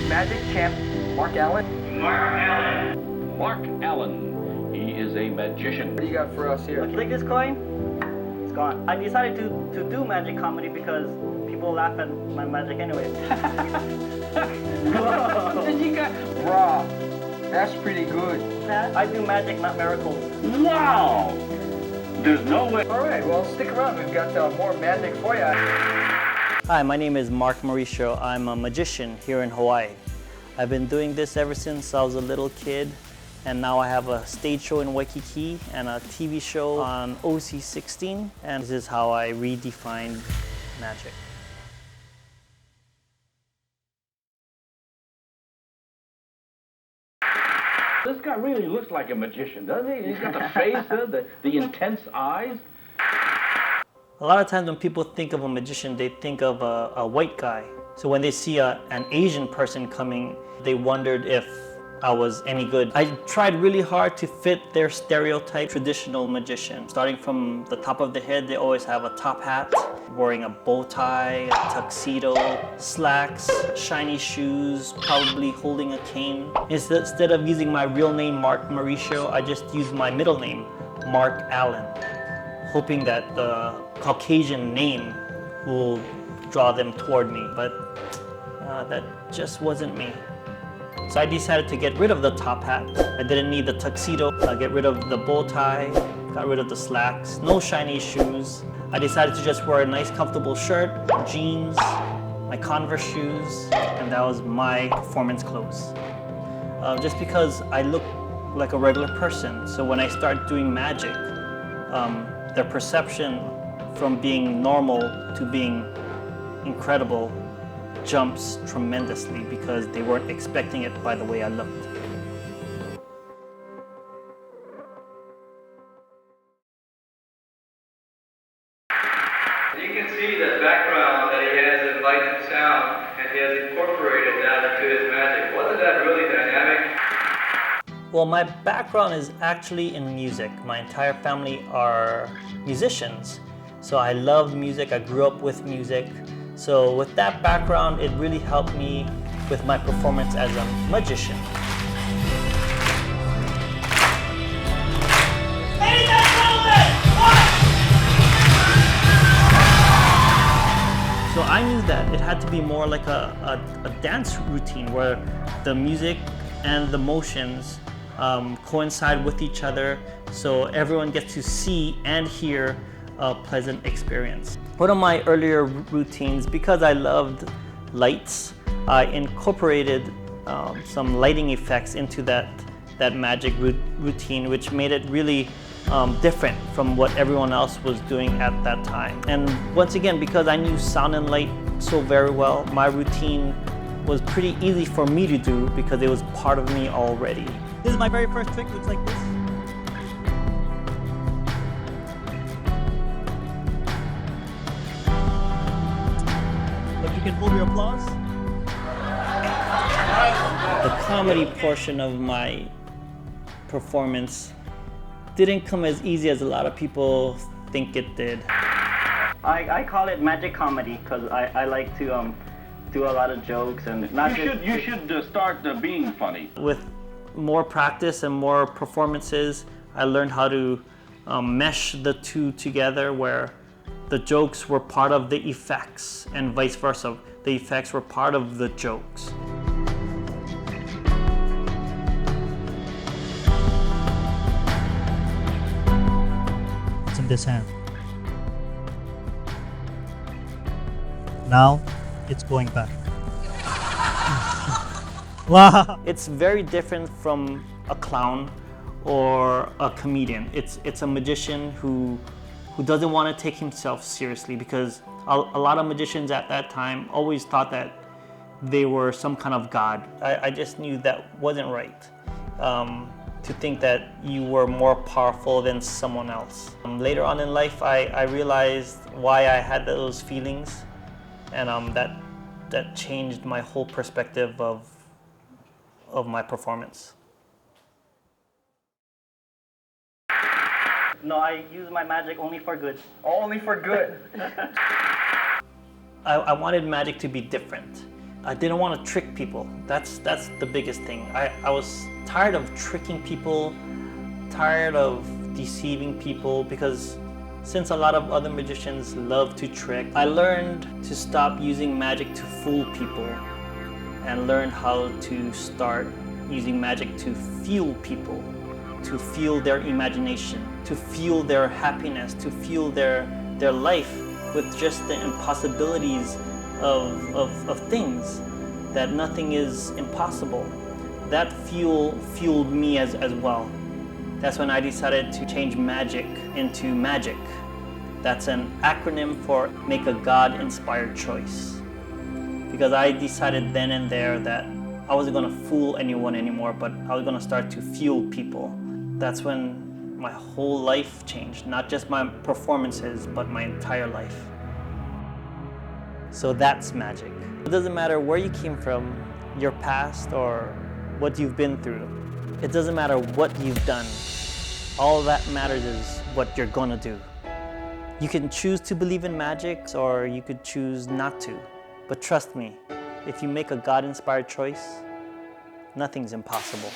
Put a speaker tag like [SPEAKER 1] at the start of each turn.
[SPEAKER 1] Magic Champ Mark Allen.
[SPEAKER 2] Mark Allen. He is a magician.
[SPEAKER 1] What do you got for us here?
[SPEAKER 3] Would you like this coin? It's gone. I decided to do magic comedy because people laugh at my magic anyway.
[SPEAKER 1] Then you got raw. That's pretty good.
[SPEAKER 3] I do magic, not miracles.
[SPEAKER 2] Wow! There's no way.
[SPEAKER 1] All right, well, stick around. We've got more magic for you.
[SPEAKER 3] Hi, my name is Mark Mauricio. I'm a magician here in Hawaii. I've been doing this ever since I was a little kid, and now I have a stage show in Waikiki and a TV show on OC16, and this is how I redefined magic.
[SPEAKER 2] This guy really looks like a magician, doesn't he? He's got the face, the intense eyes.
[SPEAKER 3] A lot of times when people think of a magician, they think of a white guy. So when they see an Asian person coming, they wondered if I was any good. I tried really hard to fit their stereotype traditional magician. Starting from the top of the head, they always have a top hat, wearing a bow tie, a tuxedo, slacks, shiny shoes, probably holding a cane. Instead of using my real name, Mark Mauricio, I just used my middle name, Mark Allen, hoping that the Caucasian name will draw them toward me, but that just wasn't me. So I decided to get rid of the top hat. I didn't need the tuxedo. I get rid of the bow tie, got rid of the slacks, no shiny shoes. I decided to just wear a nice comfortable shirt, jeans, my Converse shoes, and that was my performance clothes. Just because I look like a regular person, so when I start doing magic, their perception from being normal to being incredible jumps tremendously because they weren't expecting it by the way I looked.
[SPEAKER 4] You can see the background that he has in light and sound, and he has incorporated that into his magic. Wasn't that really dynamic?
[SPEAKER 3] Well, my background is actually in music. My entire family are musicians. So I loved music, I grew up with music. So with that background, it really helped me with my performance as a magician. Ladies and gentlemen, so I knew that it had to be more like a dance routine where the music and the motions coincide with each other, so everyone gets to see and hear a pleasant experience. One of my earlier routines, because I loved lights, I incorporated some lighting effects into that magic routine, which made it really different from what everyone else was doing at that time. And once again, because I knew sound and light so very well, my routine was pretty easy for me to do because it was part of me already. This is my very first trick, looks like this. But you can hold your applause. The comedy portion of my performance didn't come as easy as a lot of people think it did. I call it magic comedy because I like to do a lot of jokes and not
[SPEAKER 2] You should start being funny.
[SPEAKER 3] With more practice and more performances, I learned how to mesh the two together where the jokes were part of the effects and vice versa. The effects were part of the jokes. It's in this hand. Now it's going back. Wow! It's very different from a clown or a comedian. It's a magician who doesn't want to take himself seriously, because a lot of magicians at that time always thought that they were some kind of god. I just knew that wasn't right. To think that you were more powerful than someone else. Later on in life, I realized why I had those feelings, and that changed my whole perspective of my performance. No, I use my magic only for good.
[SPEAKER 1] Only for good.
[SPEAKER 3] I wanted magic to be different. I didn't want to trick people. That's the biggest thing. I was tired of tricking people, tired of deceiving people, because since a lot of other magicians love to trick, I learned to stop using magic to fool people and learned how to start using magic to fuel people, to fuel their imagination, to fuel their happiness, to fuel their life with just the impossibilities of things, that nothing is impossible. That fueled me as well. That's when I decided to change magic into magic. That's an acronym for make a God-inspired choice. Because I decided then and there that I wasn't gonna fool anyone anymore, but I was gonna start to fuel people. That's when my whole life changed, not just my performances, but my entire life. So that's magic. It doesn't matter where you came from, your past, or what you've been through. It doesn't matter what you've done. All that matters is what you're gonna do. You can choose to believe in magic, or you could choose not to. But trust me, if you make a God-inspired choice, nothing's impossible.